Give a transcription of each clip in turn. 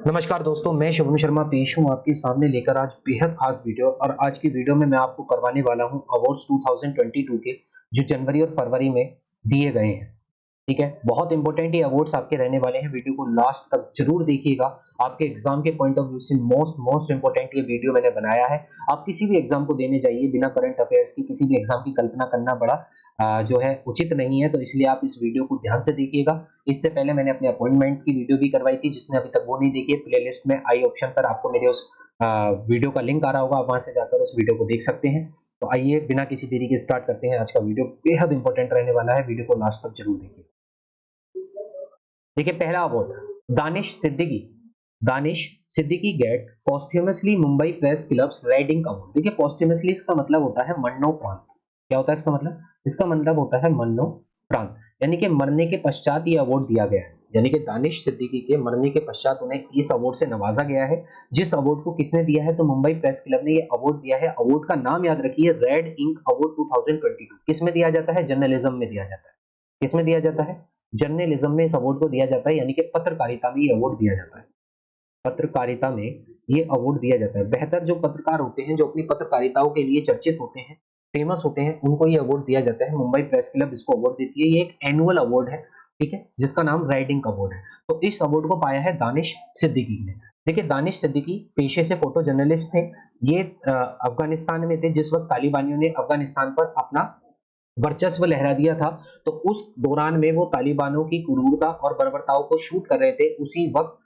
नमस्कार दोस्तों, मैं शुभम शर्मा पेश हूँ आपके सामने लेकर आज बेहद खास वीडियो। और आज की वीडियो में मैं आपको करवाने वाला हूँ अवार्ड्स 2022 के, जो जनवरी और फरवरी में दिए गए हैं। ठीक है, बहुत इंपॉर्टेंट ये अवार्ड्स आपके रहने वाले हैं। वीडियो को लास्ट तक जरूर देखिएगा। आपके एग्जाम के पॉइंट ऑफ व्यू से मोस्ट मोस्ट इंपॉर्टेंट ये वीडियो मैंने बनाया है। आप किसी भी एग्जाम को देने जाइए बिना करंट अफेयर्स की किसी भी एग्जाम की कल्पना करना बड़ा जो है उचित नहीं है, तो इसलिए आप इस वीडियो को ध्यान से देखिएगा। इससे पहले मैंने अपने अपॉइंटमेंट की वीडियो भी करवाई थी, जिसने अभी तक वो नहीं देखी है, प्लेलिस्ट में आई ऑप्शन पर आपको मेरे उस वीडियो का लिंक आ रहा होगा, आप वहां से जाकर उस वीडियो को देख सकते हैं। तो आइए बिना किसी देरी के स्टार्ट करते हैं। आज का वीडियो बेहद इंपॉर्टेंट रहने वाला है, वीडियो को लास्ट तक जरूर देखिए। देखिए, पहला award Danish Siddiqui gets posthumously Mumbai press clubs riding award. देखिए, पोस्थ्यूमसली इसका मतलब होता है मरणोपरांत। क्या होता है इसका मतलब? इसका मतलब होता है मरणोपरांत, यानी कि मरने के पश्चात ये अवार्ड दिया गया है। यानी कि दानिश सिद्दीकी के मरने के पश्चात उन्हें इस अवार्ड से नवाजा गया है। जिस अवार्ड को किसने दिया है? तो मुंबई प्रेस क्लब ने ये अवार्ड दिया है। अवार्ड का नाम याद रखिए, रेड इंक अवार्ड 2022। किसमें दिया जाता है? जर्नलिज्म में दिया जाता है। किसमें दिया जाता है? जर्नलिज्म में इस अवार्ड को दिया जाता है, यानी कि पत्रकारिता में ये अवार्ड दिया जाता है। पत्रकारिता में ये अवार्ड दिया जाता है। बेहतर जो पत्रकार होते हैं, जो अपनी पत्रकारिताओं के लिए चर्चित होते हैं, फेमस होते हैं, उनको ये अवार्ड दिया जाता है। मुंबई प्रेस क्लब इसको अवार्ड देती है। ये एक एनुअल अवार्ड है, ठीक है, जिसका नाम राइडिंग अवार्ड है। तो इस अवार्ड को पाया है दानिश सिद्दीकी ने। देखिए, दानिश सिद्दीकी पेशे से फोटो जर्नलिस्ट थे। ये अफगानिस्तान में थे जिस वक्त तालिबानियों ने अफगानिस्तान पर अपना वर्चस्व लहरा दिया था। तो उस दौरान में वो तालिबानों की क्रूरता और बर्बरताओं को शूट कर रहे थे। उसी वक्त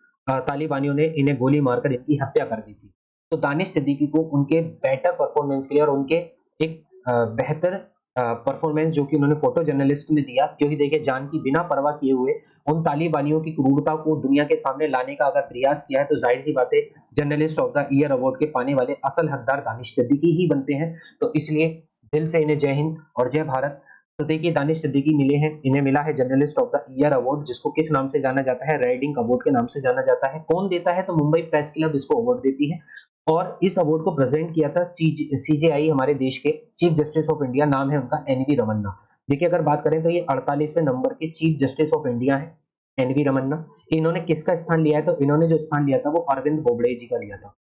तालिबानियों ने इन्हें गोली मारकर इनकी हत्या कर दी थी। तो दानिश सिद्दीकी को उनके बेटर परफॉर्मेंस के लिए और उनके एक बेहतर परफॉर्मेंस जो कि उन्होंने फोटो जर्नलिस्ट में दिया, क्योंकि देखिए, जान की बिना परवाह किए हुए उन तालिबानियों की क्रूरता को दुनिया के सामने लाने का अगर प्रयास किया है, तो जाहिर सी बात है journalist of the year award के पाने वाले असल हकदार दानिश सिद्दीकी ही बनते हैं। तो इसलिए दिल से इन्हें जय हिंद और जय भारत। तो देखिए, दानिश सिद्दीकी मिले हैं, इन्हें मिला है journalist of the year award, जिसको किस नाम से जाना जाता है? राइडिंग अवार्ड के नाम से जाना जाता है। कौन देता है? तो मुंबई प्रेस क्लब इसको अवार्ड देती है। और इस अवार्ड को प्रेजेंट किया था सीजेआई, हमारे देश के चीफ जस्टिस ऑफ इंडिया, नाम है उनका एनवी रमन्ना। देखिए, अगर बात करें तो ये 48वें नंबर के चीफ जस्टिस ऑफ इंडिया है, एनवी रमन्ना। इन्होंने किसका स्थान लिया है? तो इन्होंने जो स्थान लिया था वो अरविंद बोबड़े जी का लिया था।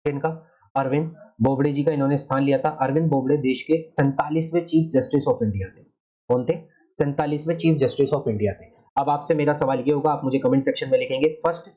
इनका अरविंद बोबड़े जी का इन्होंने स्थान लिया था। अरविंद बोबड़े देश के 47वें चीफ जस्टिस ऑफ इंडिया थे। कौन थे? 47वें चीफ जस्टिस ऑफ इंडिया थे। अब आपसे मेरा सवाल ये होगा, आप मुझे कमेंट सेक्शन में लिखेंगे, फर्स्ट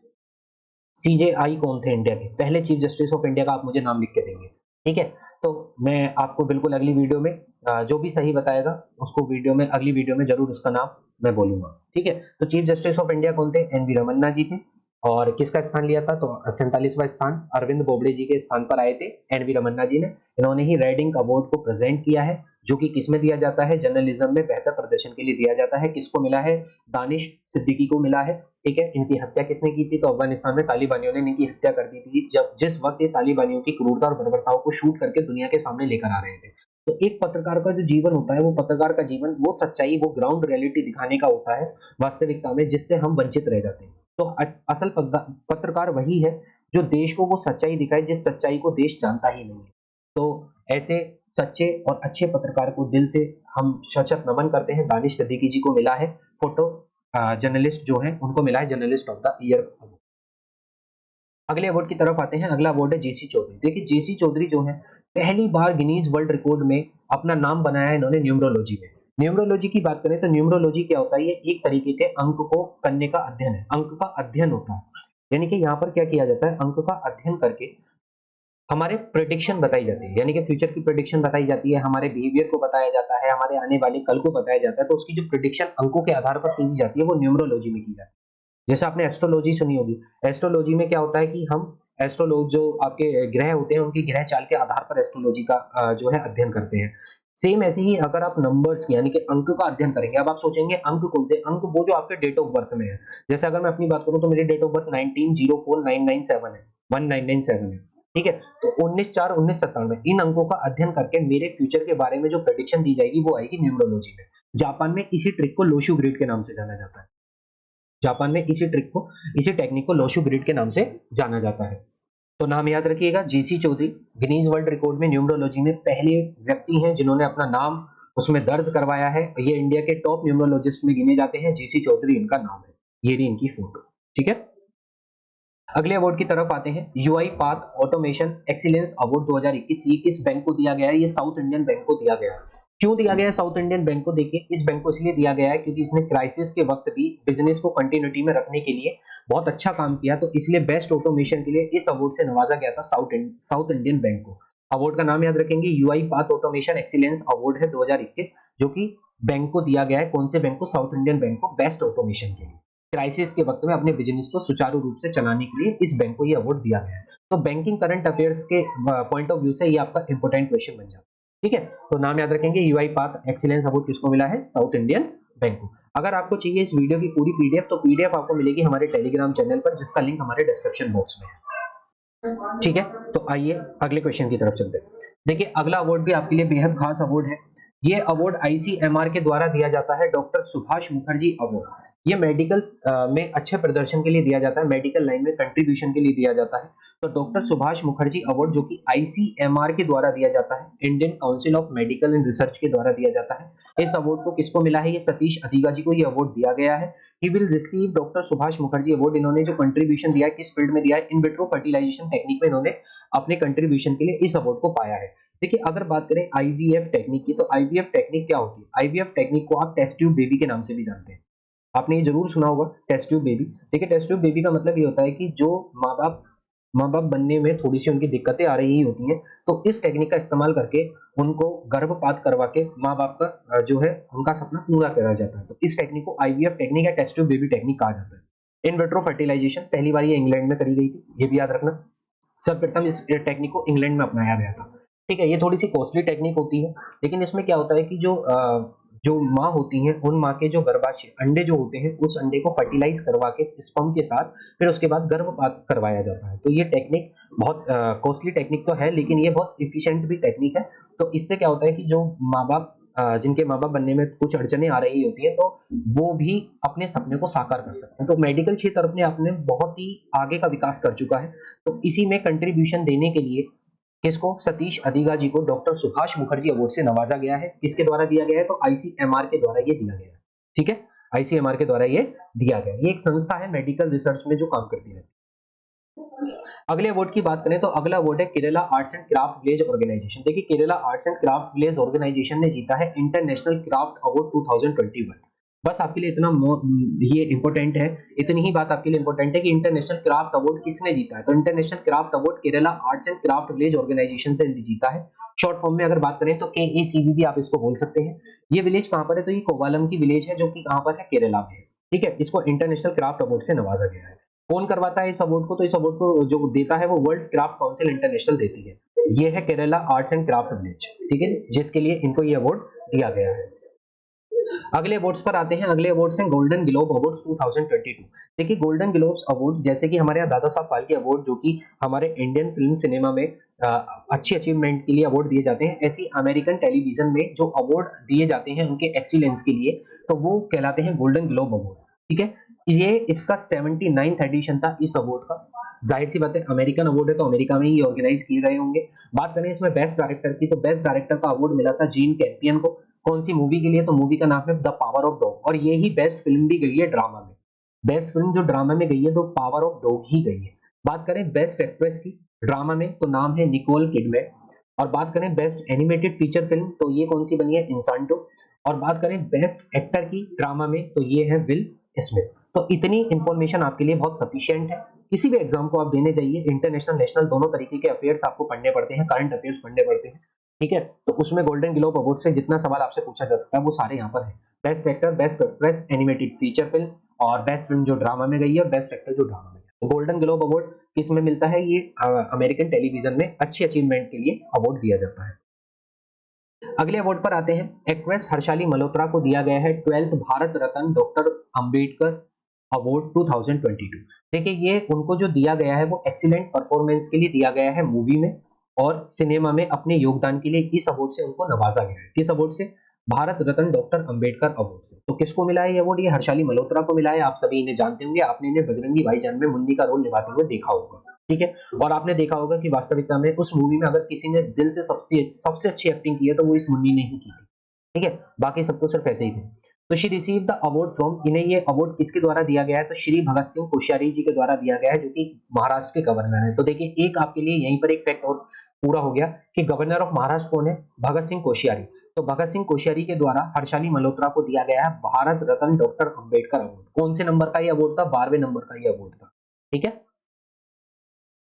सीजेआई कौन थे इंडिया के? पहले चीफ जस्टिस ऑफ इंडिया का आप मुझे नाम लिख के देंगे, ठीक है? तो मैं आपको बिल्कुल अगली वीडियो में जो भी सही बताएगा उसको अगली वीडियो में जरूर उसका नाम मैं बोलूंगा, ठीक है? तो चीफ जस्टिस ऑफ इंडिया कौन थे? एनवी रमन्ना जी थे। और किसका स्थान लिया था? तो 47वां स्थान अरविंद बोबड़े जी के स्थान पर आए थे एनवी रमन्ना जी ने। इन्होंने ही राइडिंग अवार्ड को प्रेजेंट किया है, जो कि किसमें दिया जाता है? जर्नलिज्म में बेहतर प्रदर्शन के लिए दिया जाता है। किसको मिला है? दानिश सिद्दीकी को मिला है, ठीक है। इनकी हत्या किसने की थी? तो अफगानिस्तान में तालिबानियों ने इनकी हत्या कर दी थी, जिस वक्त ये तालिबानियों की क्रूरता और बर्बरताओं को शूट करके दुनिया के सामने लेकर आ रहे थे। तो एक पत्रकार का जो जीवन होता है, वो पत्रकार का जीवन, वो सच्चाई, वो ग्राउंड रियलिटी दिखाने का होता है वास्तविकता में, जिससे हम वंचित रह जाते हैं। तो असल पत्रकार वही है जो देश को वो सच्चाई दिखाए जिस सच्चाई को देश जानता ही नहीं है। तो ऐसे सच्चे और अच्छे पत्रकार को दिल से हम शत नमन करते हैं। दानिश सिद्दीकी जी को मिला है फोटो जर्नलिस्ट जो है उनको मिला है journalist of the year award. अगले अवार्ड की तरफ आते हैं। अगला अवार्ड है जेसी चौधरी। देखिए, जेसी चौधरी जो है, पहली बार गिनीज वर्ल्ड रिकॉर्ड में अपना नाम बनाया है इन्होंने न्यूमरोलॉजी में। न्यूमरोलॉजी की बात करें तो न्यूमरोलॉजी क्या होता है? ये एक तरीके के अंक को करने का अध्ययन है, अंक का अध्ययन होता है। यानी कि यहाँ पर क्या किया जाता है? अंक का अध्ययन करके हमारे प्रेडिक्शन बताई जाती है, यानी कि फ्यूचर की प्रेडिक्शन बताई जाती है, हमारे बिहेवियर को बताया जाता है, हमारे आने वाले कल को बताया जाता है। तो उसकी जो प्रेडिक्शन अंकों के आधार पर की जाती है, वो न्यूमरोलॉजी में की जाती है। जैसे आपने एस्ट्रोलॉजी सुनी होगी। एस्ट्रोलॉजी में क्या होता है कि हम एस्ट्रोलॉज जो आपके ग्रह होते हैं, उनकी ग्रह चाल के आधार पर एस्ट्रोलॉजी का जो है अध्ययन करते हैं। सेम ऐसे ही अगर आप नंबर्स की, यानी कि अंक का अध्ययन करेंगे, अब आप सोचेंगे अंक कौन से? अंक वो जो आपके डेट ऑफ बर्थ में है। जैसे अगर मैं अपनी बात करूं तो मेरी डेट ऑफ बर्थ 19049997 है, 1997 है, ठीक है। तो 19/4/1997 इन अंकों का अध्ययन करके मेरे फ्यूचर के बारे में जो प्रेडिक्शन दी जाएगी वो आएगी न्यूमरोलॉजी में। जापान में इसी ट्रिक को लोशु ग्रिड के नाम से जाना जाता है। जापान में इसी टेक्निक को लोशु ग्रिड के नाम से जाना जाता है। तो नाम याद रखिएगा, जेसी चौधरी गिनीज वर्ल्ड रिकॉर्ड में न्यूमरोलॉजी में पहले व्यक्ति हैं जिन्होंने अपना नाम उसमें दर्ज करवाया है। ये इंडिया के टॉप न्यूमरोलॉजिस्ट में गिने जाते हैं। जेसी चौधरी इनका नाम है, ये रही इनकी फोटो, ठीक है। अगले अवार्ड की तरफ आते हैं, UI path automation excellence award 2021। ये किस बैंक को दिया गया है? ये साउथ इंडियन बैंक को दिया गया है। क्यों दिया गया है साउथ इंडियन बैंक को? देखिए, इस बैंक को इसलिए दिया गया है क्योंकि इसने क्राइसिस के वक्त भी बिजनेस को कंटिन्यूटी में रखने के लिए बहुत अच्छा काम किया, तो इसलिए बेस्ट ऑटोमेशन के लिए इस अवार्ड से नवाजा गया था साउथ इंडियन बैंक को। अवार्ड का नाम याद रखेंगे, UI path automation excellence award है 2021, जो कि बैंक को दिया गया है। कौन से बैंक को? साउथ इंडियन बैंक को, बेस्ट ऑटोमेशन के लिए, क्राइसिस के वक्त में अपने बिजनेस को सुचारू रूप से चलाने के लिए इस बैंक को ये अवार्ड दिया गया है। तो बैंकिंग करंट अफेयर्स के पॉइंट ऑफ व्यू से ये आपका इंपॉर्टेंट क्वेश्चन बन जाता है। ठीक है, तो नाम याद रखेंगे, यूआई पाथ एक्सीलेंस अवार्ड किसको मिला है? साउथ इंडियन बैंक को। अगर आपको चाहिए इस वीडियो की पूरी पीडीएफ, तो पीडीएफ आपको मिलेगी हमारे टेलीग्राम चैनल पर, जिसका लिंक हमारे डिस्क्रिप्शन बॉक्स में है। ठीक है, तो आइए अगले क्वेश्चन की तरफ चलते हैं। देखिए, अगला अवार्ड भी आपके लिए बेहद खास अवार्ड है। ये अवार्ड आईसीएमआर के द्वारा दिया जाता है, डॉक्टर सुभाष मुखर्जी अवार्ड। ये मेडिकल में अच्छे प्रदर्शन के लिए दिया जाता है, मेडिकल लाइन में कंट्रीब्यूशन के लिए दिया जाता है। तो डॉक्टर सुभाष मुखर्जी अवार्ड, जो कि आईसीएमआर के द्वारा दिया जाता है, Indian council of medical and research के द्वारा दिया जाता है। इस अवार्ड को किसको मिला है? ये सतीश अधिगा जी को ये अवार्ड दिया गया है। He will receive doctor Subhash Mukherjee award. इन्होंने जो कंट्रीब्यूशन दिया है, किस फील्ड में दिया है? इन विट्रो फर्टिलाइजेशन टेक्निक में इन्होंने अपने कंट्रीब्यूशन के लिए इस अवार्ड को पाया है। देखिए, अगर बात करें आईवीएफ टेक्निक की, तो आईवीएफ टेक्निक क्या होती है? आईवीएफ टेक्निक को आप टेस्ट ट्यूब बेबी के नाम से भी जानते हैं। आपने ये जरूर सुना होगा, टेस्ट ट्यूब बेबी। देखिए, टेस्ट ट्यूब बेबी का मतलब ये होता है कि जो माँ बाप बनने में थोड़ी सी उनकी दिक्कतें आ रही होती हैं, तो इस टेक्निक का इस्तेमाल करके उनको गर्भपात करवा के माँ बाप का जो है उनका सपना पूरा करा जाता है। तो इस टेक्निक को आईवीएफ टेक्निक या टेस्ट ट्यूब बेबी टेक्निक कहा जाता है। इन विट्रो फर्टिलाइजेशन पहली बार ये इंग्लैंड में करी गई थी, ये भी याद रखना। सर्वप्रथम इस टेक्निक को इंग्लैंड में अपनाया गया था। ठीक है, ये थोड़ी सी कॉस्टली टेक्निक होती है, लेकिन इसमें क्या होता है कि जो माँ होती हैं, उन माँ के जो गर्भाशय अंडे जो होते हैं, उस अंडे को फर्टिलाइज करवा के स्पर्म के साथ फिर उसके बाद गर्भपात करवाया जाता है। तो ये टेक्निक बहुत कॉस्टली टेक्निक तो है, लेकिन ये बहुत इफिशिएंट भी टेक्निक है। तो इससे क्या होता है कि जो माँ बाप जिनके माँ बाप बनने में कुछ अड़चने आ रही होती है, तो वो भी अपने सपने को साकार कर सकते हैं। तो मेडिकल क्षेत्र अपने आप में बहुत ही आगे का विकास कर चुका है। तो इसी में कंट्रीब्यूशन देने के लिए किसको? सतीश अधिगा जी को डॉक्टर सुभाष मुखर्जी अवार्ड से नवाजा गया है। किसके द्वारा दिया गया है? तो आईसीएमआर के द्वारा ये दिया गया है। ठीक है, आईसीएमआर के द्वारा ये दिया गया है। ये एक संस्था है मेडिकल रिसर्च में जो काम करती है। अगले अवार्ड की बात करें तो अगला अवार्ड है Kerala arts and craft village organisation. देखिए, Kerala arts and craft village organisation ने जीता है इंटरनेशनल क्राफ्ट अवार्ड 2021। बस आपके लिए इतना ये इंपॉर्टेंट है, इतनी ही बात आपके लिए इंपॉर्टेंट है कि इंटरनेशनल क्राफ्ट अवार्ड किसने जीता है? तो international craft award Kerala arts and craft village organisation से जीता है। शॉर्ट फॉर्म में अगर बात करें तो केएसीवी भी आप इसको बोल सकते हैं। ये विलेज कहां पर है? तो ये कोवालम की विलेज है, जो कि कहां पर है? केरला में है। ठीक है, इसको इंटरनेशनल क्राफ्ट अवार्ड से नवाजा गया है। कौन करवाता है इस अवार्ड को? तो इस अवार्ड को जो देता है वो वर्ल्ड क्राफ्ट काउंसिल इंटरनेशनल देती है। ये है Kerala arts and craft village. ठीक है, जिसके लिए इनको ये अवार्ड दिया गया है। अगले अवार्ड्स पर आते हैं। अगले अवार्ड्स हैं गोल्डन ग्लोब अवार्ड्स 2022। देखिए, गोल्डन ग्लोब्स अवार्ड्स जैसे कि हमारे यहाँ दादा साहब फाल्के अवार्ड, जो कि हमारे इंडियन फिल्म सिनेमा में अच्छी अचीवमेंट के लिए अवार्ड दिए जाते हैं, ऐसी अमेरिकन टेलीविजन में जो अवार्ड दिए जाते हैं उनके एक्सीलेंस के लिए, तो वो कहलाते हैं गोल्डन ग्लोब अवार्ड। ठीक है, ये इसका 79th एडिशन था इस अवार्ड का। जाहिर सी बात है, अमेरिकन अवार्ड है तो अमेरिका में ही ऑर्गेनाइज किए गए होंगे। बात करें इसमें बेस्ट डायरेक्टर की, तो बेस्ट डायरेक्टर का अवार्ड मिला था जीन कैम्पियन को। कौन सी मूवी के लिए? तो मूवी का नाम है द पावर ऑफ डॉग, और ये ही बेस्ट फिल्म भी गई है ड्रामा में। बेस्ट फिल्म जो ड्रामा में गई है तो पावर ऑफ डॉग ही गई है। बात करें बेस्ट एक्ट्रेस की ड्रामा में, तो नाम है निकोल किडमैन। और बात करें बेस्ट एनिमेटेड फीचर फिल्म, तो ये कौन सी बनी है? इंसांटो। और बात करें बेस्ट एक्टर की ड्रामा में, तो ये है विल स्मिथ। तो इतनी इंफॉर्मेशन आपके लिए बहुत सफिशिएंट है। किसी भी एग्जाम को आप देने जाइए, इंटरनेशनल नेशनल दोनों तरीके के अफेयर्स आपको पढ़ने पड़ते हैं, करंट अफेयर्स पढ़ने पड़ते हैं। ठीक है, तो उसमें गोल्डन ग्लोब अवार्ड से जितना सवाल आपसे पूछा जा सकता है वो सारे यहाँ पर है। Best actor, best actress, animated feature film, और बेस्ट फिल्म जो ड्रामा में गई है, और बेस्ट एक्टर जो ड्रामा में गई। तो गोल्डन ग्लोब अवार्ड किस में मिलता है? ये अमेरिकन टेलीविजन में अच्छी अचीवमेंट के लिए अवार्ड दिया जाता है। अगले अवार्ड पर आते हैं। एक्ट्रेस हर्षाली मल्होत्रा को दिया गया है 12th Bharat Ratna doctor Ambedkar award 2022। देखिए, ये उनको जो दिया गया है वो एक्सीलेंट परफॉर्मेंस के लिए दिया गया है मूवी में और सिनेमा में अपने योगदान के लिए। इस अवार्ड से उनको नवाजा गया है। किस अवार्ड से? भारत रत्न डॉक्टर अंबेडकर अवार्ड से। तो किसको मिला है ये अवार्ड? ये हर्षाली मल्होत्रा को मिला है। आप सभी इन्हें जानते होंगे, आपने इन्हें बजरंगी भाईजान में मुन्नी का रोल निभाते हुए देखा होगा। ठीक है, और आपने देखा होगा कि वास्तविकता में उस मूवी में अगर किसी ने दिल से सबसे अच्छी एक्टिंग की है तो वो इस मुन्नी ने ही की थी। ठीक है, बाकी सब तो सिर्फ ऐसे ही थे। तो she receive the award from, इन्हें ये अवार्ड किसके द्वारा दिया गया है, तो श्री भगत सिंह कोश्यारी जी के द्वारा दिया गया है, जो कि महाराष्ट्र के गवर्नर है। तो देखिए एक आपके लिए यहीं पर एक फैक्ट और पूरा हो गया कि गवर्नर ऑफ महाराष्ट्र कौन है, भगत सिंह कोश्यारी। तो भगत सिंह कोश्यारी के द्वारा हर्षाली मल्होत्रा को दिया गया है भारत रत्न डॉक्टर अंबेडकर अवार्ड। कौन से नंबर का ये अवार्ड था, 12वें नंबर का ये अवार्ड था। ठीक है,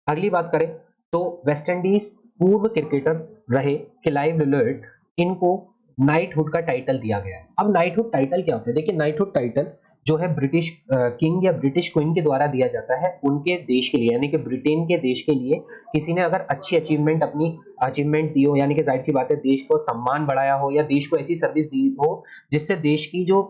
अगली बात करें तो वेस्ट इंडीज पूर्व क्रिकेटर रहे क्लाइव लिलोट, इनको नाइटहुड का टाइटल दिया गया है। अब नाइटहुड टाइटल क्या होता है, देखिए नाइटहुड टाइटल जो है ब्रिटिश किंग या ब्रिटिश क्वीन के द्वारा दिया जाता है उनके देश के लिए, यानी कि ब्रिटेन के देश के लिए किसी ने अगर अच्छी अचीवमेंट अपनी अचीवमेंट दी हो, यानी कि जाहिर सी बात है देश को सम्मान बढ़ाया हो या देश को ऐसी सर्विस दी हो जिससे देश की जो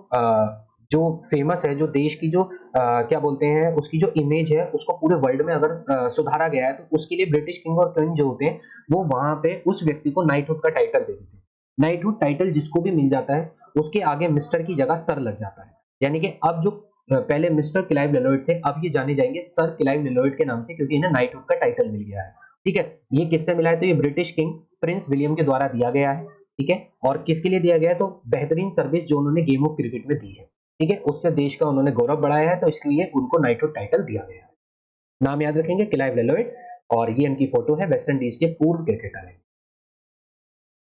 फेमस है, जो देश की जो क्या बोलते हैं उसकी जो इमेज है उसको पूरे वर्ल्ड में अगर सुधारा गया है, तो उसके लिए ब्रिटिश किंग और क्वीन जो होते हैं वो वहां पे उस व्यक्ति को नाइटहुड का टाइटल दे देते हैं। नाइटहुड टाइटल जिसको भी मिल जाता है उसके आगे मिस्टर की जगह सर लग जाता है, यानी कि अब जो पहले मिस्टर क्लाइव लिलोट थे अब ये जाने जाएंगे सर क्लाइव लिलोट के नाम से, क्योंकि इन्हें नाइटहुड का टाइटल मिल गया है। ठीक है, ये किससे मिला है, तो ये ब्रिटिश किंग प्रिंस विलियम के द्वारा दिया गया है। ठीक है, और किसके लिए दिया गया है, तो बेहतरीन सर्विस जो उन्होंने गेम ऑफ क्रिकेट में दी है। ठीक है, उससे देश का उन्होंने गौरव बढ़ाया है, तो इसलिए उनको नाइटहुड टाइटल दिया गया है। नाम याद रखेंगे क्लाइव लिलोट, और ये इनकी फोटो है, वेस्ट इंडीज के पूर्व क्रिकेटर है।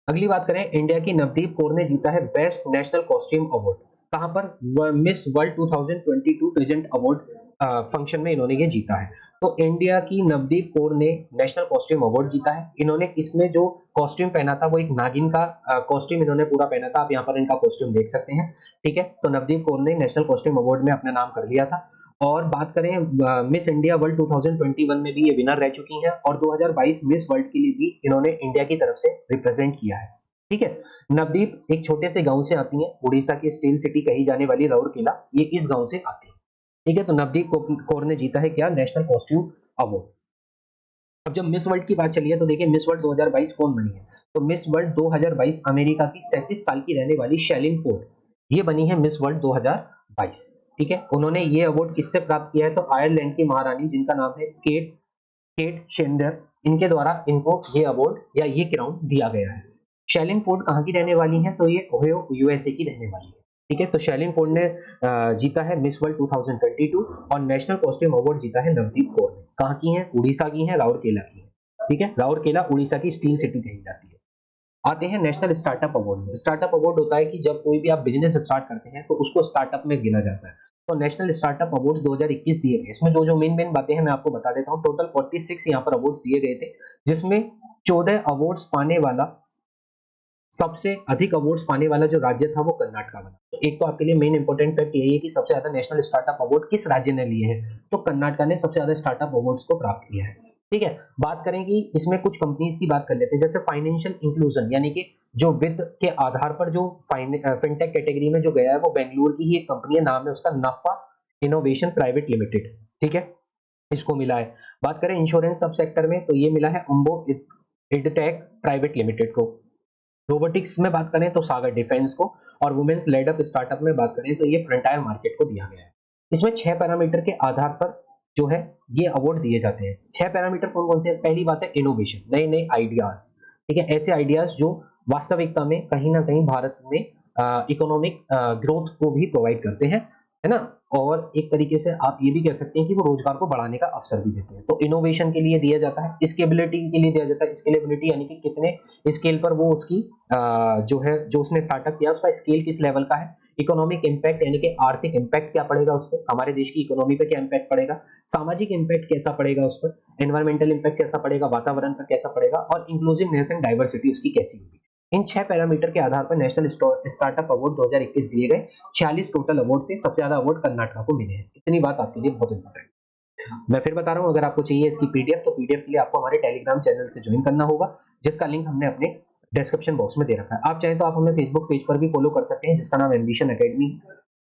अगली बात करें, इंडिया की नवदीप कौर ने जीता है बेस्ट नेशनल कॉस्ट्यूम अवार्ड। कहां पर, miss world 2022 present award function में इन्होंने ये जीता है। तो इंडिया की नवदीप कौर ने नेशनल कॉस्ट्यूम अवार्ड जीता है। इन्होंने इसमें जो कॉस्ट्यूम पहना था वो एक नागिन का कॉस्ट्यूम इन्होंने पूरा पहना था, आप यहाँ पर इनका कॉस्ट्यूम देख सकते हैं। ठीक है, तो नवदीप कौर ने नेशनल कॉस्ट्यूम अवार्ड में अपना नाम कर लिया था। और बात करें मिस इंडिया वर्ल्ड 2021 में भी ये विनर रह चुकी हैं, और 2022 मिस वर्ल्ड के लिए भी इन्होंने इंडिया की तरफ से रिप्रेजेंट किया है। ठीक है, नवदीप एक छोटे से गांव से आती हैं, उड़ीसा की स्टील सिटी कही जाने वाली राउरकेला, ये इस गांव से आती है। ठीक है, तो नवदीप कौर ने जीता है क्या, नेशनल कॉस्ट्यूम अवार्ड। अब जब मिस वर्ल्ड की बात चली है तो देखिए मिस वर्ल्ड 2022 कौन बनी है, तो मिस वर्ल्ड 2022 अमेरिका की 37 साल की रहने वाली शैलिन फोर्ड, ये बनी है मिस वर्ल्ड 2022। ठीक है, उन्होंने ये अवार्ड किससे प्राप्त किया है, तो आयरलैंड की महारानी जिनका नाम है केट केट शेंडर, इनके द्वारा इनको ये अवार्ड या ये क्राउन दिया गया है। शैलिन फोर्ड कहाँ की रहने वाली है, तो ये ओहियो यूएसए की रहने वाली है। ठीक है, तो शैलिन फोर्ड ने जीता है मिस वर्ल्ड 2022, और नेशनल कॉस्ट्यूम अवार्ड जीता है नवदीप कौर ने। कहाँ की है, उड़ीसा की है, राउरकेला की है। ठीक है, राउरकेला उड़ीसा की स्टील सिटी कही जाती है। आते हैं नेशनल स्टार्टअप अवार्ड में। स्टार्टअप अवार्ड होता है कि जब कोई भी आप बिजनेस स्टार्ट करते हैं तो उसको स्टार्टअप में गिना जाता है। तो नेशनल स्टार्टअप अवार्ड 2021 दिए गए, इसमें जो जो मेन बातें हैं मैं आपको बता देता हूँ। टोटल 46 यहाँ पर अवार्ड्स दिए गए थे, जिसमें 14 अवार्ड्स पाने वाला, सबसे अधिक अवार्ड्स पाने वाला जो राज्य था वो कर्नाटक बना। तो एक तो आपके लिए मेन इंपॉर्टेंट फैक्ट यही है कि सबसे ज्यादा नेशनल स्टार्टअप अवार्ड किस राज्य ने लिए हैं, तो कर्नाटक ने सबसे ज्यादा स्टार्टअप अवार्ड्स को प्राप्त किया है। ठीक है, बात करें कि इसमें कुछ कंपनीज की बात कर लेते हैं, जैसे फाइनेंशियल इंक्लूजन, यानी कि जो वित्त के आधार पर जो फिनटेक कैटेगरी में जो गया है वो बेंगलुरु की ही एक कंपनी है, नाम है उसका नाफा इनोवेशन प्राइवेट लिमिटेड। ठीक है, इसको मिला है। बात करें इंश्योरेंस सब सेक्टर में तो ये मिला है उम्बो इडटेक प्राइवेट लिमिटेड को। रोबोटिक्स में बात करें तो सागर डिफेंस को, और वुमेन्स लेड अप स्टार्टअप में बात करें तो ये फ्रंटायर मार्केट को दिया गया है। इसमें 6 पैरामीटर के आधार पर जो है ये अवार्ड दिए जाते हैं। 6 पैरामीटर कौन कौन से हैं? पहली बात है इनोवेशन, नए नए आइडियाज। ठीक है, ऐसे आइडियाज जो वास्तविकता में कहीं ना कहीं भारत में इकोनॉमिक ग्रोथ को भी प्रोवाइड करते हैं, है ना, और एक तरीके से आप ये भी कह सकते हैं कि वो रोजगार को बढ़ाने का अवसर भी देते हैं। तो इनोवेशन के लिए दिया जाता है, स्केलेबिलिटी के लिए दिया जाता है। स्केलेबिलिटी यानी कि कितने स्केल पर वो उसकी जो है जो उसने स्टार्टअप किया उसका स्केल किस लेवल का है। इकोनॉमिक इंपैक्ट यानी कि आर्थिक इंपैक्ट क्या पड़ेगा उससे, हमारे देश की इकोनॉमी पे क्या इंपैक्ट पड़ेगा, सामाजिक इंपैक्ट कैसा पड़ेगा उस पर, एनवायरमेंटल इंपैक्ट कैसा पड़ेगा, वातावरण पर कैसा पड़ेगा, और इंक्लूसिवनेस एंड डाइवर्सिटी उसकी कैसी होगी। इन 6 पैरामीटर के आधार पर नेशनल स्टार्टअप अवार्ड 2021 दिए गए। 46 टोटल अवार्ड थे, सबसे ज्यादा अवार्ड कर्नाटक को मिले हैं। इतनी बात आपके लिए बहुत इंपॉर्टेंट। मैं फिर बता रहा हूं, अगर आपको चाहिए इसकी पीडीएफ तो पीडीएफ के लिए आपको हमारे टेलीग्राम चैनल से ज्वाइन करना होगा, जिसका लिंक हमने अपने डिस्क्रिप्शन बॉक्स में दे रखा है। आप चाहें तो आप हमें फेसबुक पेज पर भी फॉलो कर सकते हैं, जिसका नाम एम्बिशन एकेडमी।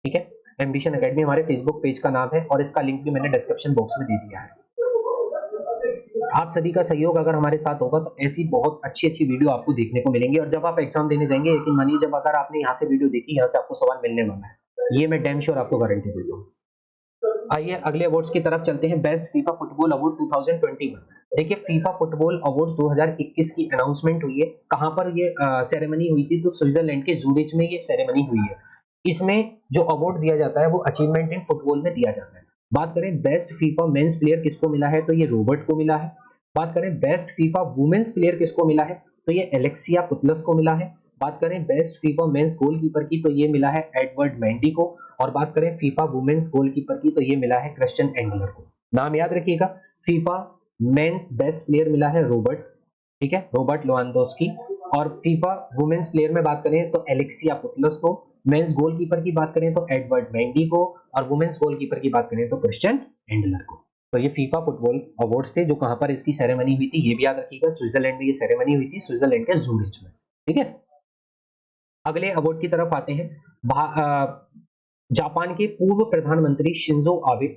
ठीक है, एम्बिशन एकेडमी हमारे फेसबुक पेज का नाम है, और इसका लिंक भी मैंने डिस्क्रिप्शन बॉक्स में दे दिया है। आप सभी का सहयोग अगर हमारे साथ होगा तो ऐसी बहुत अच्छी अच्छी वीडियो आपको देखने को मिलेंगी। और जब आप एग्जाम देने जाएंगे, यकीन मानिए जब अगर आपने यहाँ से वीडियो देखी, यहाँ से आपको सवाल मिलने वाला है, ये मैं डैम श्योर आपको गारंटी देता हूँ। आइए अगले अवार्ड्स की तरफ चलते हैं। Best FIFA football award 2021। देखिए फीफा फुटबॉल अवार्ड्स 2021 की अनाउंसमेंट हुई है। कहां पर ये सेरेमनी हुई थी, तो स्विट्जरलैंड के जूरिच में ये सेरेमनी हुई है। इसमें जो अवार्ड दिया जाता है वो अचीवमेंट इन फुटबॉल में दिया जाता है। बात करें बेस्ट फीफा मेंस प्लेयर किसको मिला है, तो ये रॉबर्ट को मिला है। बात करें बेस्ट फीफा वुमेन्स प्लेयर किसको मिला है, तो ये एलेक्सिया पुतलस को मिला है। बात करें बेस्ट फीफा मेंस गोलकीपर की, तो ये मिला है एडवर्ड मेंडी को। और बात करें फीफा वुमेन्स गोलकीपर की, तो ये मिला है क्रिश्चियन एंगलर को। नाम याद रखिएगा, फीफा मेंस बेस्ट प्लेयर मिला है रॉबर्ट, ठीक है, रॉबर्ट लेवांडोव्स्की। और फीफा वुमेन्स प्लेयर में बात करें तो एलेक्सिया पुतलस को। मेंस गोलकीपर की बात करें तो एडवर्ड मेंडी को। और वुमेन्स गोलकीपर की बात करें तो क्रिश्चियन एंडलर को। तो ये फीफा फुटबॉल अवार्ड्स थे, जो कहां पर इसकी सेरेमनी हुई थी ये भी याद रखिएगा, स्विट्जरलैंड में ये सेरेमनी हुई थी, स्विट्जरलैंड के जूरिच में, ठीक है। अगले अवार्ड की तरफ आते हैं। जापान के पूर्व प्रधानमंत्री शिंजो आबे,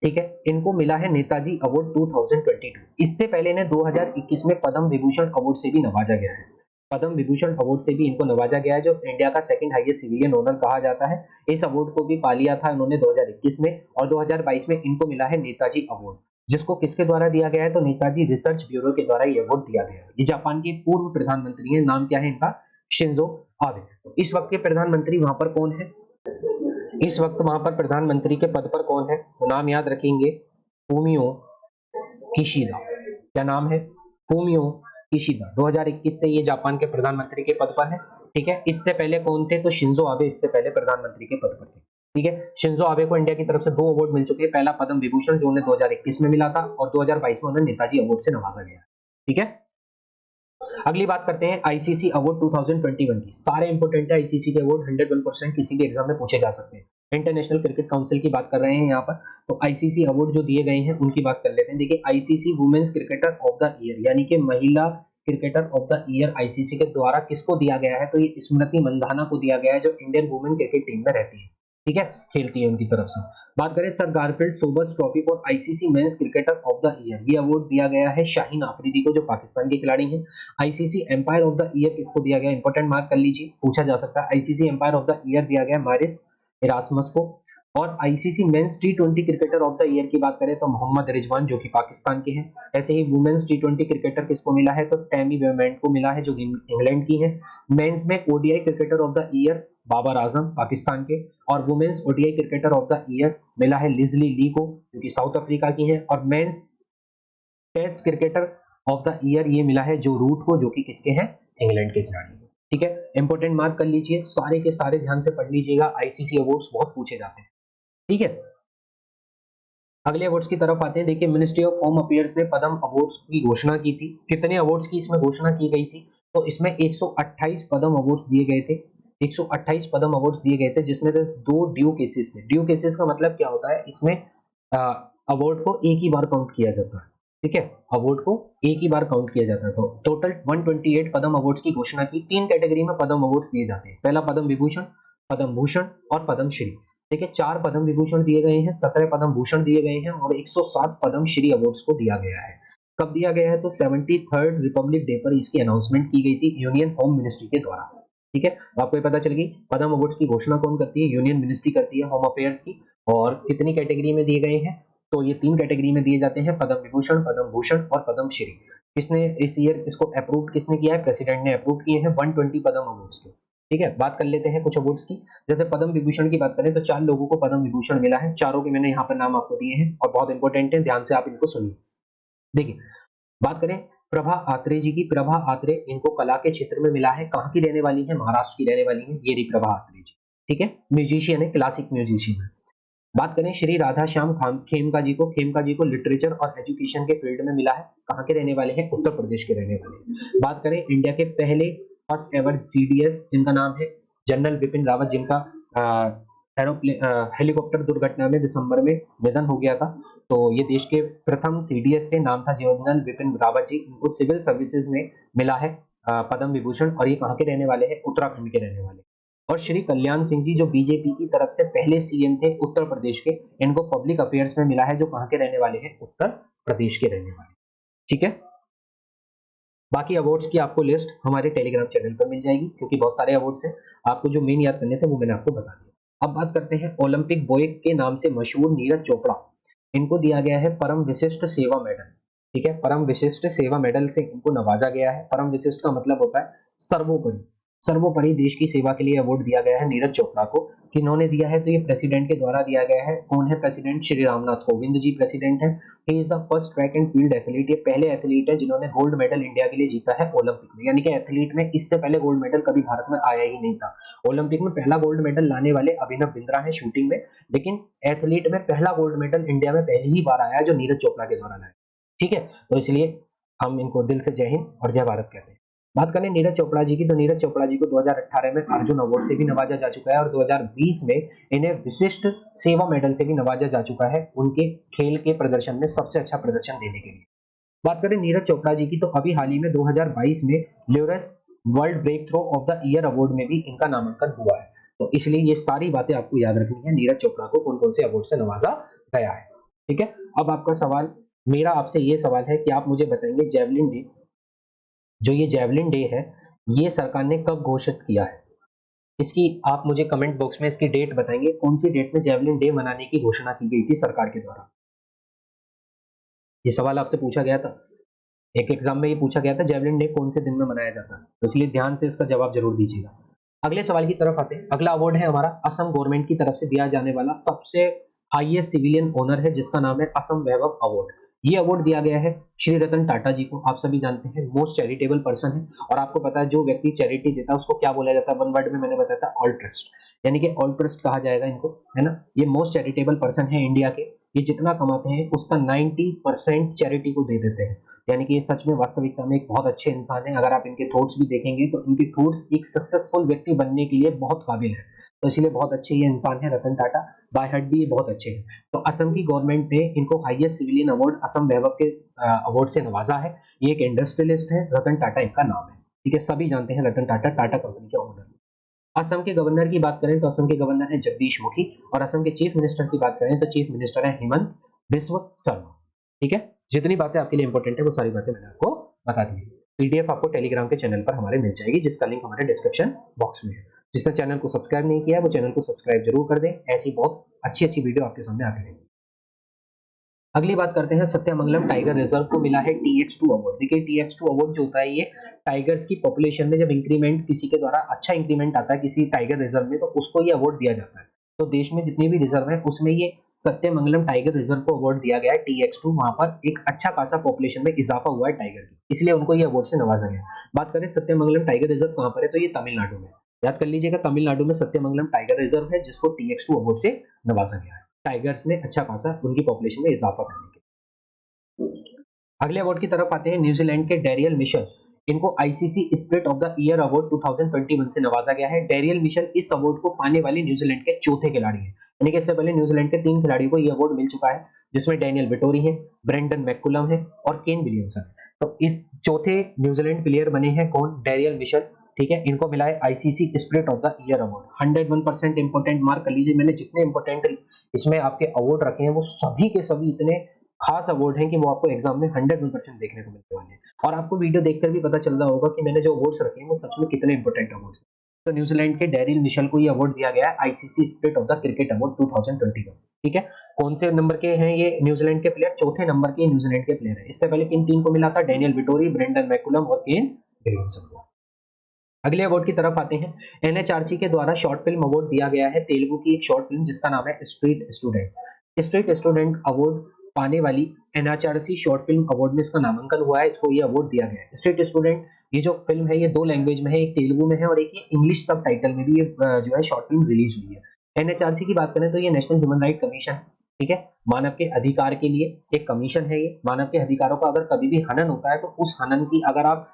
ठीक है, इनको मिला है नेताजी अवार्ड 2022। इससे पहले इन्हें 2021 में पद्म विभूषण अवार्ड से भी नवाजा गया है। पद्म विभूषण अवार्ड से भी इनको नवाजा गया है, जो इंडिया का सेकंड हाईएस्ट सिविलियन ऑनर कहा जाता है। इस अवार्ड को भी पा लिया था इन्होंने 2021 में, और 2022 में इनको मिला है नेताजी अवार्ड, जिसको किसके द्वारा दिया गया है, तो नेताजी रिसर्च ब्यूरो के द्वारा ये अवार्ड दिया गया है। ये जापान के पूर्व प्रधानमंत्री है, नाम क्या है इनका, शिंजो आबे। तो इस वक्त के प्रधानमंत्री वहां पर कौन है, इस वक्त वहां पर प्रधानमंत्री के पद पर कौन है, तो नाम याद रखेंगे, फूमियो किशिदा। क्या नाम है, फूमियो किशिदा। 2021 से ये जापान के प्रधानमंत्री के पद पर है, ठीक है। इससे पहले कौन थे, तो शिंजो आबे इससे पहले प्रधानमंत्री के पद पर थे, ठीक है। शिंजो आबे को इंडिया की तरफ से 2 अवार्ड मिल चुके हैं, पहला पद्म विभूषण जो उन्हें 2021 में मिला था, और 2022 में उन्हें नेताजी अवार्ड से नवाजा गया, ठीक है। अगली बात करते हैं आईसीसी अवार्ड 2021 की। सारे इंपोर्टेंट है आईसीसी के अवार्ड, 101% किसी भी एग्जाम में पूछे जा सकते हैं। इंटरनेशनल क्रिकेट काउंसिल की बात कर रहे हैं यहाँ पर, तो आईसीसी अवार्ड जो दिए गए हैं उनकी बात कर लेते हैं। देखिए, ICC women's cricketer of the year, यानी कि महिला cricketer of the year ICC के द्वारा किसको दिया गया है, तो ये स्मृति मंधाना को दिया गया है, जो इंडियन वुमेन क्रिकेट टीम में रहती है, ठीक है, खेलती है उनकी तरफ से। बात करें sir Garfield Sobers trophy for ICC men's cricketer of the year, ये अवार्ड दिया गया है शाहीन आफरीदी को, जो पाकिस्तान के खिलाड़ी हैं। ICC umpire of the year किसको दिया गया, इंपॉर्टेंट मार्क कर लीजिए, पूछा जा सकता है। ICC umpire of the year दिया गया मारिस इरास्मस को। और ICC men's T20 cricketer of the year की बात करें तो मोहम्मद रिजवान, जो कि पाकिस्तान के हैं। ऐसे ही वुमेन्स टी20 क्रिकेटर किसको मिला है, तो टैमी वेमेंट को मिला है, जो इंग्लैंड की है। मेंस में ODI cricketer of the year Babar Azam, Pakistan के। और women's ODI cricketer of the year मिला है लिजली ली को, जो कि साउथ अफ्रीका की है। और men's test cricketer of the year ये मिला है जो रूट को, जो कि किसके हैं, इंग्लैंड के खिलाड़ी, ठीक है। इंपॉर्टेंट मार्क कर लीजिए, सारे के सारे ध्यान से पढ़ लीजिएगा, आईसीसी अवार्ड्स बहुत पूछे जाते हैं, ठीक है। अगले अवार्ड्स की तरफ आते हैं। देखिए, मिनिस्ट्री ऑफ होम अफेयर्स ने पद्म अवार्ड्स की घोषणा की थी। कितने अवार्ड्स की इसमें घोषणा की गई थी, तो इसमें 128 पद्म अवार्ड्स दिए गए थे। 128 पद्म अवार्ड्स दिए गए थे, जिसमें से 2 ड्यू केसेस थे। ड्यू केसेस का मतलब क्या होता है, इसमें अवार्ड को एक ही बार काउंट किया जाता है, ठीक है, अवार्ड को एक ही बार काउंट किया जाता है। तो टोटल 128 पद्म अवार्ड्स की घोषणा की। 3 कैटेगरी में पद्म अवार्ड्स दिए जाते हैं, पहला पद्म विभूषण, पद्म भूषण और पद्म श्री। देखिए, 4 पद्म विभूषण दिए गए हैं, 17 पद्म भूषण दिए गए हैं, और 107 पद्म श्री अवार्ड्स को दिया गया है। कब दिया गया है, तो 73rd रिपब्लिक डे पर इसकी अनाउंसमेंट की गई थी यूनियन होम मिनिस्ट्री के द्वारा, ठीक है। तो आपको ये पता चल गई पद्म अवार्ड्स की घोषणा कौन करती है, यूनियन मिनिस्ट्री करती है होम अफेयर्स की। और कितनी कैटेगरी में दिए गए हैं, तो ये 3 कैटेगरी में दिए जाते हैं, पद्म विभूषण, पद्म भूषण और पद्म श्री। किसने इस ईयर इसको अप्रूव किसने किया है, प्रेसिडेंट ने अप्रूव किए हैं 120 पद्म अवार्ड्स के, ठीक है। बात कर लेते हैं कुछ अवार्ड्स की। जैसे पद्म विभूषण की बात करें तो 4 लोगों को पद्म विभूषण मिला है, चारों के मैंने यहाँ पर नाम आपको दिए हैं और बहुत इंपॉर्टेंट है, ध्यान से आप इनको सुनिए। देखिए, बात करें प्रभा आत्रे जी की। प्रभा आत्रे, इनको कला के क्षेत्र में मिला है, कहाँ की रहने वाली है, महाराष्ट्र की रहने वाली है, ये रही प्रभा आत्रे जी, ठीक है। म्यूजिशियन है, क्लासिक म्यूजिशियन है। बात करें श्री राधा श्याम खेमका जी को। खेमका जी को लिटरेचर और एजुकेशन के फील्ड में मिला है, कहाँ के रहने वाले हैं, उत्तर प्रदेश के रहने वाले हैं। बात करें इंडिया के पहले फर्स्ट एवर सीडीएस, जिनका नाम है जनरल बिपिन रावत, जिनका हेलीकॉप्टर दुर्घटना में दिसंबर में निधन हो गया था। तो ये देश के प्रथम सीडीएस थे, नाम था जनरल बिपिन रावत जी। इनको सिविल सर्विसेज में मिला है पद्म विभूषण, और ये कहाँ के रहने वाले हैं, उत्तराखंड के रहने वाले। और श्री कल्याण सिंह जी, जो बीजेपी की तरफ से पहले सीएम थे उत्तर प्रदेश के, इनको पब्लिक अफेयर्स में मिला है, जो कहाँ के रहने वाले हैं, उत्तर प्रदेश के रहने वाले, ठीक है। बाकी अवार्ड्स की आपको लिस्ट हमारे टेलीग्राम चैनल पर मिल जाएगी, क्योंकि बहुत सारे अवार्ड्स हैं, आपको जो मेन याद करने थे वो मैंने आपको बता दिया। अब बात करते हैं ओलंपिक बॉय के नाम से मशहूर नीरज चोपड़ा, इनको दिया गया है परम विशिष्ट सेवा मेडल, ठीक है। परम विशिष्ट सेवा मेडल से इनको नवाजा गया है। परम विशिष्ट का मतलब होता है सर्वोपरि, सर्वोपरि देश की सेवा के लिए अवार्ड दिया गया है नीरज चोपड़ा को। किन्होंने दिया है, तो ये प्रेसिडेंट के द्वारा दिया गया है। कौन है प्रेसिडेंट? श्री रामनाथ कोविंद जी प्रेसिडेंट है। He is the first track and field athlete, ये पहले एथलीट है जिन्होंने गोल्ड मेडल इंडिया के लिए जीता है ओलंपिक में, यानी कि एथलीट में इससे पहले गोल्ड मेडल कभी भारत में आया ही नहीं था। ओलंपिक में पहला गोल्ड मेडल लाने वाले अभिनव बिंद्रा है शूटिंग में, लेकिन एथलीट में पहला गोल्ड मेडल इंडिया में पहली ही बार आया जो नीरज चोपड़ा के द्वारा लाया। ठीक है, तो इसलिए हम इनको दिल से जय हिंद और जय भारत कहते हैं। बात करें नीरज चोपड़ा जी की, तो नीरज चोपड़ा जी को 2018 में अर्जुन अवार्ड से भी नवाजा जा चुका है और 2020 में इन्हें विशिष्ट सेवा मेडल से भी नवाजा जा चुका है उनके खेल के प्रदर्शन में सबसे अच्छा प्रदर्शन देने के लिए। बात करें नीरज चोपड़ा जी की, तो अभी हाल ही में 2022 में Laureus world breakthrough of the year award में भी इनका नामांकन हुआ है। तो इसलिए ये सारी बातें आपको याद रखनी है, नीरज चोपड़ा को कौन कौन से अवार्ड से नवाजा गया है। ठीक है, अब आपका सवाल, मेरा आपसे ये सवाल है कि आप मुझे बताएंगे जेवलिन डे, जो ये जेवलिन डे है, ये सरकार ने कब घोषित किया है? इसकी आप मुझे कमेंट बॉक्स में इसकी डेट बताएंगे, कौन सी डेट में जेवलिन डे मनाने की घोषणा की गई थी सरकार के द्वारा। ये सवाल आपसे पूछा गया था, एक एग्जाम में ये पूछा गया था जेवलिन डे कौन से दिन में मनाया जाता है, तो इसलिए ध्यान से इसका जवाब जरूर दीजिएगा। अगले सवाल की तरफ आते हैं। अगला अवार्ड है हमारा असम गवर्नमेंट की तरफ से दिया जाने वाला सबसे हाईएस्ट सिविलियन ऑनर है, जिसका नाम है असम वैभव अवार्ड। ये अवार्ड दिया गया है श्री रतन टाटा जी को, आप सभी जानते हैं मोस्ट चैरिटेबल पर्सन है, और आपको पता है जो व्यक्ति चैरिटी देता है उसको क्या बोला जाता है, वन वर्ड में मैंने बताया था ऑल्ट्रिस्ट, यानी कि ऑल्ट्रिस्ट कहा जाएगा इनको, है ना। ये मोस्ट चैरिटेबल पर्सन है इंडिया के, ये जितना कमाते हैं उसका 90% चैरिटी को दे देते हैं, यानी कि ये सच में वास्तविकता में एक बहुत अच्छे इंसान है। अगर आप इनके थॉट्स भी देखेंगे तो इनके थॉट्स एक सक्सेसफुल व्यक्ति बनने के लिए बहुत काबिल है, तो इसलिए बहुत अच्छे ये इंसान है रतन टाटा, बाय हार्ट भी ये बहुत अच्छे हैं। तो असम की गवर्नमेंट ने इनको हाईएस्ट सिविलियन अवार्ड असम वैभव के अवार्ड से नवाजा है। ये एक इंडस्ट्रियलिस्ट है, रतन टाटा इनका नाम है। ठीक है, सभी जानते हैं रतन टाटा, टाटा कंपनी के ओनर। असम के गवर्नर की बात करें तो असम के गवर्नर है जगदीश मुखी, और असम के चीफ मिनिस्टर की बात करें तो चीफ मिनिस्टर है हेमंत बिस्व शर्मा। ठीक है, जितनी बातें आपके लिए इंपॉर्टेंट है वो सारी बातें मैंने आपको बता दी। पीडीएफ आपको टेलीग्राम के चैनल पर हमारे मिल जाएगी, जिसका लिंक हमारे डिस्क्रिप्शन बॉक्स में है। जिसने चैनल को सब्सक्राइब नहीं किया वो चैनल को सब्सक्राइब जरूर कर दें, ऐसी बहुत अच्छी अच्छी वीडियो आपके सामने आती रहेगी। अगली बात करते हैं, सत्यमंगलम टाइगर रिजर्व को मिला है TX2 अवार्ड। देखिए TX2 अवार्ड जो होता है ये टाइगर्स की पॉपुलेशन में जब इंक्रीमेंट किसी के द्वारा अच्छा इंक्रीमेंट आता है किसी टाइगर रिजर्व में, तो उसको ये अवार्ड दिया जाता है। तो देश में जितने भी रिजर्व है उसमें ये सत्यमंगलम टाइगर रिजर्व को अवार्ड दिया गया है TX2, वहां पर एक अच्छा खासा पॉपुलेशन में इजाफा हुआ है टाइगर की, इसलिए उनको ये अवार्ड से नवाजा गया। बात करें सत्यमंगलम टाइगर रिजर्व कहां पर है, तो ये तमिलनाडु में, याद कर लीजिएगा, तमिलनाडु में सत्यमंगलम टाइगर रिजर्व है जिसको TX2 अवार्ड से नवाजा गया है, टाइगर्स में अच्छा खासा उनकी पॉपुलेशन में इजाफा करने के। अगले अवार्ड की तरफ आते हैं, न्यूजीलैंड के डेरियल मिशेल, इनको ICC spirit of the year award 2021 से नवाजा गया है। डेरियल मिशेल इस अवार्ड को पाने वाले न्यूजीलैंड के चौथे खिलाड़ी हैं, यानी कि इससे पहले न्यूजीलैंड के 3 खिलाड़ियों को यह अवार्ड मिल चुका है, जिसमें डैनियल विटोरी है, ब्रेंडन मैकुलम है और केन विलियमसन है। तो इस चौथे न्यूजीलैंड प्लेयर बने हैं कौन? Daryl Mitchell. ठीक है, इनको मिला है ICC spirit of the year award. 101% important mark कर लीजिए, मैंने जितने इंपोर्टेंट इसमें आपके अवार्ड रखे हैं वो सभी के सभी इतने खास अवार्ड हैं कि वो आपको एग्जाम में 101% देखने को मिलने वाले हैं, और आपको वीडियो देखकर भी पता चल रहा होगा कि मैंने जो अवार्ड्स रखे हैं वो सच में कितने इंपोर्टेंट अवार्ड्स हैं। तो न्यूजीलैंड के डेरिल मिशेल को ये अवार्ड दिया गया है ICC spirit of the cricket award 2021। ठीक है, कौन से नंबर के हैं ये न्यूजीलैंड के प्लेयर? चौथे नंबर के न्यूजीलैंड के प्लेयर है। इससे पहले किन 3 को मिला था? डैनियल विटोरी, ब्रेंडन मैकुलम और केन विलियमसन को। अगले अवार्ड की तरफ आते हैं, एनएचआरसी के द्वारा शॉर्ट फिल्म अवार्ड दिया गया है तेलुगु की एक शॉर्ट फिल्म जिसका नाम है street student. Street student award पाने वाली एनएचआरसी शॉर्ट फिल्म अवार्ड में इसका नामांकन हुआ है, इसको ये अवार्ड दिया गया है। स्ट्रीट स्टूडेंट ये जो फिल्म है ये 2 लैंग्वेज में है, एक तेलुगु में है और एक ये इंग्लिश सब टाइटल में भी ये जो है शॉर्ट फिल्म रिलीज हुई है। एनएचआरसी की बात करें तो ये नेशनल ह्यूमन राइट कमीशन, ठीक है, मानव के अधिकार के लिए एक कमीशन है। ये मानव के अधिकारों का अगर कभी भी हनन होता है तो उस हनन की अगर आप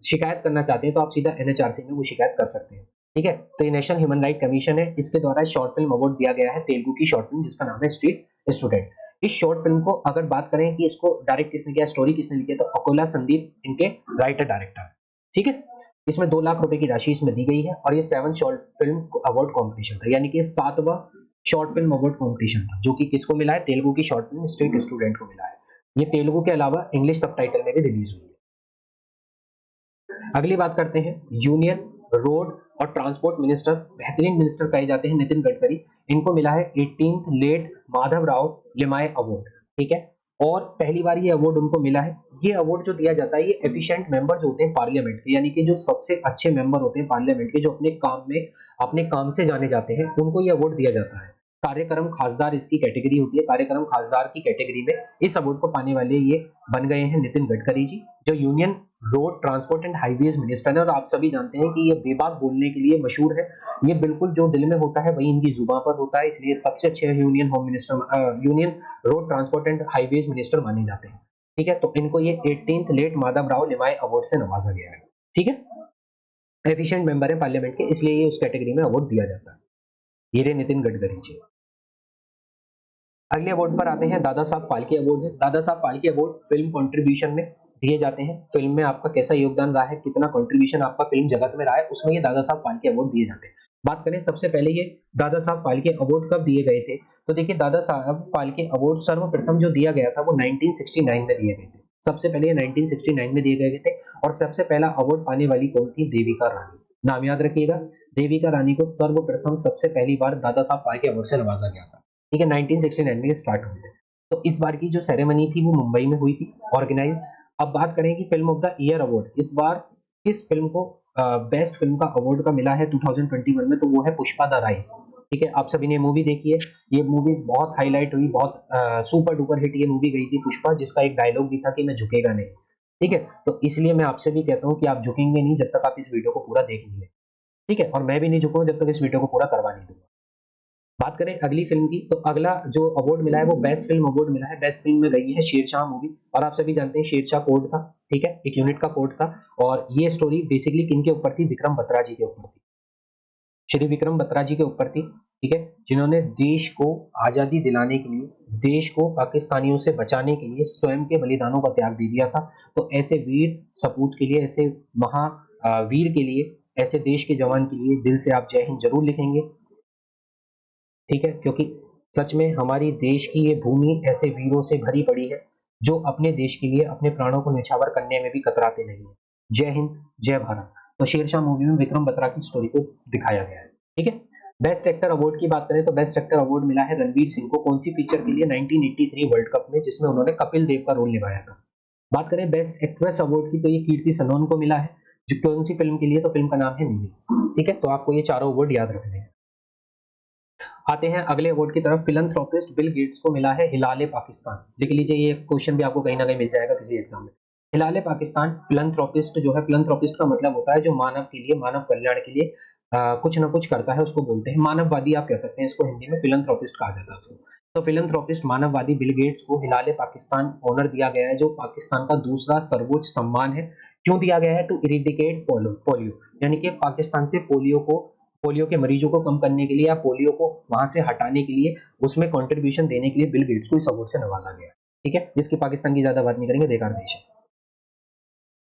शिकायत करना चाहते हैं तो आप सीधा एनएचआरसी में वो शिकायत कर सकते हैं। ठीक है, तो ये नेशनल ह्यूमन राइट कमीशन है, इसके द्वारा शॉर्ट फिल्म अवार्ड दिया गया है तेलुगु की शॉर्ट फिल्म जिसका नाम है स्ट्रीट स्टूडेंट। इस शॉर्ट फिल्म को अगर बात करें कि इसको डायरेक्ट किसने किया, स्टोरी किसने लिखी है, तो अकोला संदीप इनके राइटर डायरेक्टर। ठीक है, इसमें 2 लाख रुपए की राशि इसमें दी गई है और ये 7th short film award competition था, यानी कि 7वां शॉर्ट फिल्म अवार्ड कॉम्पिटिशन था, जो कि किसको मिला है? तेलुगु की शॉर्ट फिल्म स्ट्रीट स्टूडेंट को मिला है। ये तेलुगु के अलावा इंग्लिश सबटाइटल में भी रिलीज हुई है। अगली बात करते हैं, यूनियन रोड और ट्रांसपोर्ट मिनिस्टर, बेहतरीन मिनिस्टर कहे जाते हैं नितिन गडकरी, इनको मिला है 18th late Madhav Rao Limaye award. ठीक है, और पहली बार ये अवार्ड उनको मिला है। ये अवार्ड जो दिया जाता है ये एफिशिएंट मेंबर जो होते हैं पार्लियामेंट के, यानी कि जो सबसे अच्छे मेंबर होते हैं पार्लियामेंट के, जो अपने काम से जाने जाते हैं, उनको ये अवार्ड दिया जाता है। कार्यक्रम खासदार इसकी कैटेगरी होती है। कार्यक्रम खासदार की कैटेगरी में इस अवार्ड को पाने वाले ये बन गए हैं नितिन गडकरी जी, जो union road transport and highways minister है। और आप सभी जानते हैं कि ये बेबाक बोलने के लिए मशहूर है। ये बिल्कुल जो दिल में होता है वही इनकी जुबान पर होता है, इसलिए सबसे अच्छे union road transport and highways minister माने जाते हैं। ठीक है, तो इनको ये 18th late Madhavrao Limaye award से नवाजा गया है। ठीक है, एफिशिएंट मेंबर है पार्लियामेंट के, इसलिए ये उस कैटेगरी में अवार्ड दिया जाता है। ये रहे नितिन गडकरी जी। अगले अवार्ड पर आते हैं, दादा साहब फाल्के अवार्ड है। Dada Saheb Phalke award film contribution में दिए जाते हैं। फिल्म में आपका कैसा योगदान रहा है, कितना कंट्रीब्यूशन आपका फिल्म जगत में रहा है, उसमें ये दादा साहब फाल्के अवार्ड दिए जाते हैं। बात करें सबसे पहले ये दादा साहब फाल्के अवार्ड कब दिए गए थे, तो देखिए दादा साहब फाल्के अवार्ड सर्वप्रथम जो दिया गया था वो 1969 में दिए गए थे। सबसे पहले ये 1969 में दिए गए थे और सबसे पहला अवार्ड पाने वाली कौन थी, देविका रानी। नाम याद रखिएगा, देविका रानी को सर्वप्रथम सबसे पहली बार दादा साहब फाल्के अवार्ड से नवाजा गया था। ठीक है, 1969 में स्टार्ट हुई है। तो इस बार की जो सेरेमनी थी वो मुंबई में हुई थी, ऑर्गेनाइज्ड। अब बात करें कि film of the year award इस बार किस फिल्म को बेस्ट फिल्म का अवार्ड का मिला है 2021 में, तो वो है पुष्पा द राइज। ठीक है, आप सभी ने मूवी देखी है। ये मूवी बहुत हाईलाइट हुई, बहुत सुपर डुपर हिट ये मूवी गई थी पुष्पा, जिसका एक डायलॉग भी था कि मैं झुकेगा नहीं। ठीक है, तो इसलिए मैं आपसे भी कहता हूँ कि आप झुकेंगे नहीं जब तक आप इस वीडियो को पूरा देख नहीं ले। ठीक है, और मैं भी नहीं झुकूंगा जब तक इस वीडियो को पूरा करवा नहीं दूंगा। बात करें अगली फिल्म की, तो अगला जो अवार्ड मिला है वो बेस्ट फिल्म अवार्ड मिला है। बेस्ट फिल्म में गई है शेरशाह मूवी, और आप सभी जानते हैं शेरशाह कोड था। ठीक है, एक यूनिट का कोड था, और ये स्टोरी बेसिकली किन के ऊपर थी, विक्रम बत्रा जी के ऊपर थी। श्री विक्रम बत्रा जी के ऊपर थी। ठीक है, जिन्होंने देश को आजादी दिलाने के लिए, देश को पाकिस्तानियों से बचाने के लिए स्वयं के बलिदानों का त्याग दे दिया था। तो ऐसे वीर सपूत के लिए, ऐसे वीर के लिए, ऐसे देश के जवान के लिए दिल से आप जय हिंद जरूर लिखेंगे। ठीक है, क्योंकि सच में हमारी देश की ये भूमि ऐसे वीरों से भरी पड़ी है जो अपने देश के लिए अपने प्राणों को न्यौछावर करने में भी कतराते नहीं है। जय हिंद, जय भारत। तो शेरशाह मूवी में विक्रम बत्रा की स्टोरी को दिखाया गया है। ठीक है, बेस्ट एक्टर अवार्ड की बात करें तो बेस्ट एक्टर अवार्ड मिला है रणवीर सिंह को। कौन सी पिक्चर के लिए, 1983 वर्ल्ड कप में, जिसमें उन्होंने कपिल देव का रोल निभाया था। बात करें बेस्ट एक्ट्रेस अवार्ड की, तो ये कीर्ति सनोन को मिला है। जो कौन सी फिल्म के लिए, तो फिल्म का नाम है मिमी। ठीक है, तो आपको ये चारों अवार्ड याद रखने हैं। आते हैं अगले अवार्ड की तरफ। फिलंथ्रोपिस्ट बिल गेट्स को मिला है हिलाले पाकिस्तान। लिख लीजिए, ये क्वेश्चन भी आपको कहीं ना कहीं मिल जाएगा किसी एग्जाम में। हिलाले पाकिस्तान, फिलंथ्रोपिस्ट जो है, फिलंथ्रोपिस्ट का मतलब होता है जो मानव के लिए, मानव कल्याण के लिए कुछ ना कुछ करता है, उसको बोलते हैं मानववादी। आप कह सकते हैं इसको, हिंदी में फिलंथ्रोपिस्ट कहा जाता है उसको। तो फिलंथ्रोपिस्ट मानववादी बिल गेट्स को हिलाले पाकिस्तान ऑनर दिया गया है, जो पाकिस्तान का दूसरा सर्वोच्च सम्मान है। क्यों दिया गया है, टू इरिडिकेट पोलियो, यानी कि पाकिस्तान से पोलियो के मरीजों को कम करने के लिए या पोलियो को वहां से हटाने के लिए, उसमें कंट्रीब्यूशन देने के लिए बिल गेट्स को इस अवार्ड से नवाजा गया। ठीक है, जिसकी पाकिस्तान की ज्यादा बात नहीं करेंगे, बेकार देश है।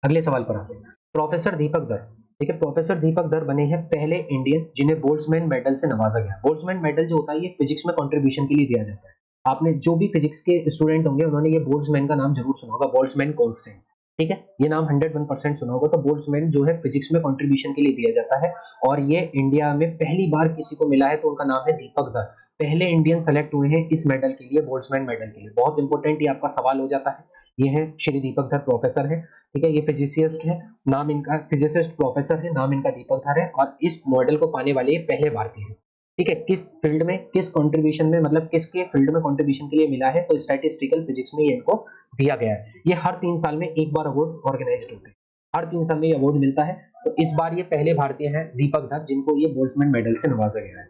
अगले सवाल पर आते हैं। प्रोफेसर दीपक दर। ठीक है, प्रोफेसर दीपक दर बने हैं पहले इंडियन जिन्हें बोल्ट्जमैन मेडल से नवाजा गया। बोल्ट्जमैन मेडल जो होता है ये फिजिक्स में कंट्रीब्यूशन के लिए दिया जाता है। आपने जो भी फिजिक्स के स्टूडेंट होंगे उन्होंने ये बोल्ट्जमैन का नाम जरूर सुना होगा, बोल्ट्जमैन कांस्टेंट। ठीक है, ये नाम 101% सुना होगा। तो बोल्ट्जमैन जो है फिजिक्स में कंट्रीब्यूशन के लिए दिया जाता है, और ये इंडिया में पहली बार किसी को मिला है, तो उनका नाम है दीपक दर। पहले इंडियन सेलेक्ट हुए हैं इस मेडल के लिए, बोल्ट्जमैन मेडल के लिए। बहुत इंपॉर्टेंट ये आपका सवाल हो जाता है। ये है श्री दीपक दर, प्रोफेसर है। ठीक है, ये फिजिसिस्ट है, नाम इनका फिजिसिस्ट प्रोफेसर है, नाम इनका दीपक धर है, और इस मॉडल को पाने वाले ये पहले भारतीय हैं। ठीक है, किस फील्ड में, किस कंट्रीब्यूशन में, मतलब किसके फील्ड में कंट्रीब्यूशन के लिए मिला है, तो स्टैटिस्टिकल फिजिक्स में ये इनको दिया गया है। ये हर 3 साल में एक बार अवार्ड ऑर्गेनाइज्ड होते हैं, हर 3 साल में ये अवार्ड मिलता है। तो इस बार ये पहले भारतीय हैं दीपक धर, जिनको ये बोल्ट्जमैन मेडल से नवाजा गया है।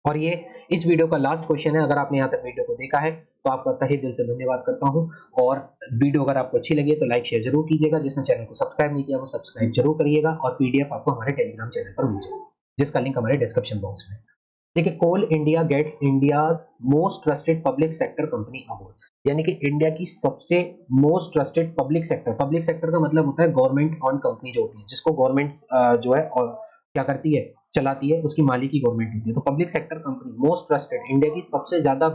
और ये इस वीडियो का लास्ट क्वेश्चन है। अगर आपने यहाँ तक वीडियो को देखा है तो आपका तहे दिल से धन्यवाद करता हूँ। और वीडियो अगर आपको अच्छी लगी तो लाइक शेयर जरूर कीजिएगा। जिसने चैनल को सब्सक्राइब नहीं किया वो सब्सक्राइब जरूर करिएगा, और पीडीएफ आपको हमारे टेलीग्राम चैनल पर मिल जाएगी, जिसका लिंक हमारे डिस्क्रिप्शन बॉक्स में है। देखिए, coal India gets India's most trusted public sector company award, यानी कि इंडिया की सबसे मोस्ट ट्रस्टेड पब्लिक सेक्टर का मतलब होता है गवर्नमेंट ऑन कंपनी जो होती है, जिसको गवर्नमेंट जो है और क्या करती है, चलाती है, उसकी मालिकी गवर्नमेंट होती है। तो public sector company most trusted, India की सबसे ज्यादा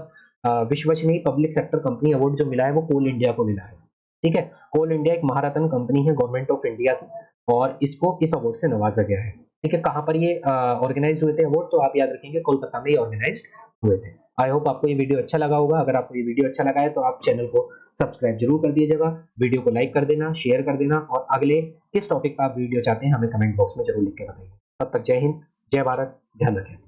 विश्वसनीय पब्लिक सेक्टर कंपनी अवार्ड जो मिला है वो कोल इंडिया को मिला है। ठीक है, कोल इंडिया एक महारत्न कंपनी है गवर्नमेंट ऑफ इंडिया की, और इसको इस अवार्ड से नवाजा गया है। ठीक है, कहाँ पर ये ऑर्गेनाइज हुए थे अवार्ड, तो आप याद रखेंगे कोलकाता में ऑर्गेनाइज हुए थे। आई होप आपको ये वीडियो अच्छा लगा होगा। अगर आपको ये वीडियो अच्छा लगा है तो आप चैनल को सब्सक्राइब जरूर कर दीजिएगा, वीडियो को लाइक कर देना, शेयर कर देना और अगले किस टॉपिक पर आप वीडियो चाहते हैं हमें कमेंट बॉक्स में जरूर लिख के बताइए। तब तक जय हिंद, जय भारत, ध्यान रखें।